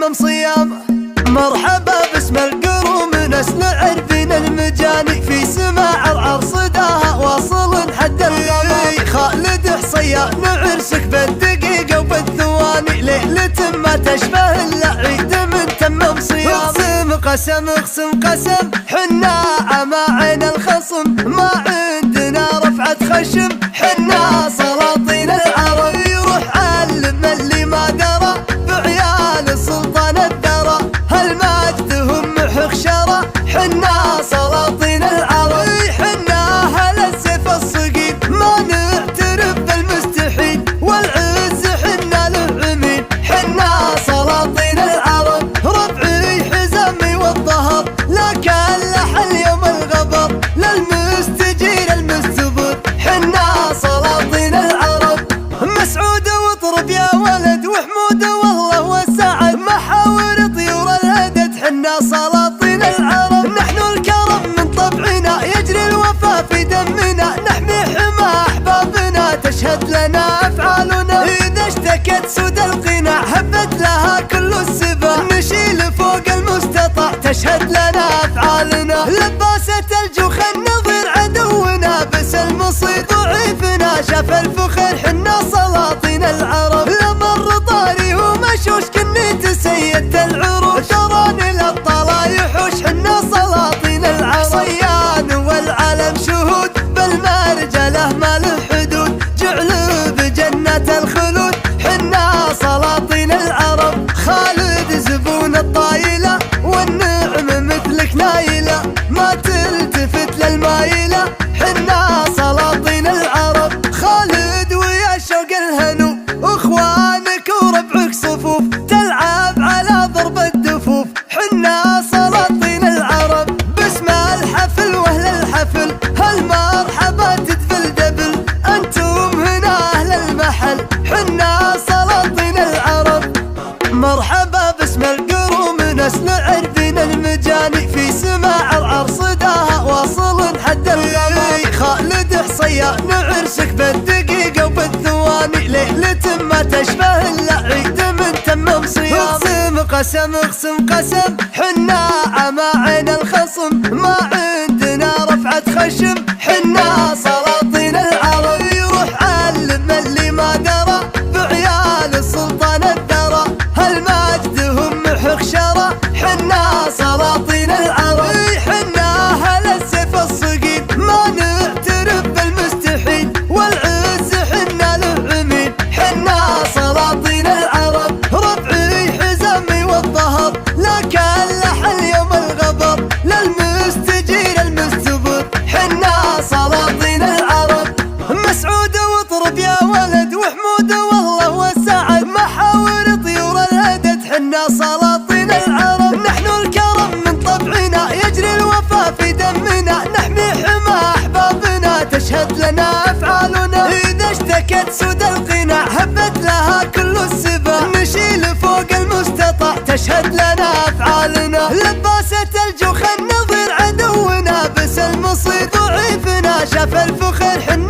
تمم صيام. مرحبا باسم القروم نسمع عرفين المجاني في سماع العرص داها واصل حد الغمام. خالد حصيان عرسك بالدقيقة وبالثواني ليلة ما تشبه الا عيد من تمم صيام. اقسم قسم اقسم قسم حنا عماعين الخصم ما عندنا رفعة خشم حنا سلاطين العرب. يروح علم اللي ما درى بعيال سلطان الدرى هالمجد هم حخشرة حنا سلاطين العرب. حنا هل السيف الصقيل ما نعترف بالمستحيل والعز حنا له عميل حنا سلاطين العرب. ربعي حزامي والظهر لكن لح اليوم الغبر للمستجير المستبر حنا سلاطين العرب. مسعود واطرب يا ولد وحمود والله والسعد محاور طيور الهدد حنا سلاطين العرب. نحن الكرم من طبعنا يجري الوفا في دمنا نحمي حمى احبابنا تشهد لنا افعالنا. اذا اشتكت سود القناع هبت لها كل السبا نشيل فوق المستطاع تشهد لنا افعالنا. لباسة الجوخ النظير عدونا بس المصير ضعيفنا شاف الفخر حنا سلاطين العرب. لمر طاري ومشوش كني تسيدت العروش تراني للطلا يحوش حنا سلاطين العرب. صيان والعالم شهود بالمرجله ما له حدود جعل بجنة الخلود حنا سلاطين العرب. خالد زبون الطايلة والنعم مثلك نايلة ما تلتفت للمايلة حنا سلاطين العرب. خالد ويا شوق الهنو اخوانك وربعك صفوف تلعب على ضرب الدفوف حنا سلاطين العرب. باسم الحفل واهل الحفل هالمرحبا تدفل دبل انتم هنا اهل المحل حنا سلاطين العرب. مرحبا باسم القروم نسمع عرفين المجاني في سماع العرص داها واصل حد الغمام. خالد حصيان عرسك بالدقيقة وبالثواني ليلة ما تشبه الا عيد من تمم صيام. اقسم قسم اقسم قسم حنا عماعين الخصم ما عندنا رفعة خشم حنا سلاطين العرب. يروح علم اللي ما درى بعيال سلطان الدرى هالمجد هم حخشرة حنا سلاطين العرب. حنا هل السيف الصقيل ما نعترف بالمستحيل والعز حنا له عميل حنا سلاطين العرب. ربعي حزامي والظهر لكن لح اليوم الغبر للمستجير المستبر حنا سلاطين العرب. مسعود واطرب يا ولد وحمود والله والسعد محاور طيور الهدد حنا سلاطين العرب. نحن الكرم من طبعنا يجري الوفا في دمنا نحمي حمى احبابنا تشهد لنا افعالنا. اذا اشتكت سود القناع هبت لها كل السبا نشيل فوق المستطاع تشهد لنا افعالنا. لباسة الجوخ النظير عدونا بس المصير ضعيفنا شاف الفخر حنا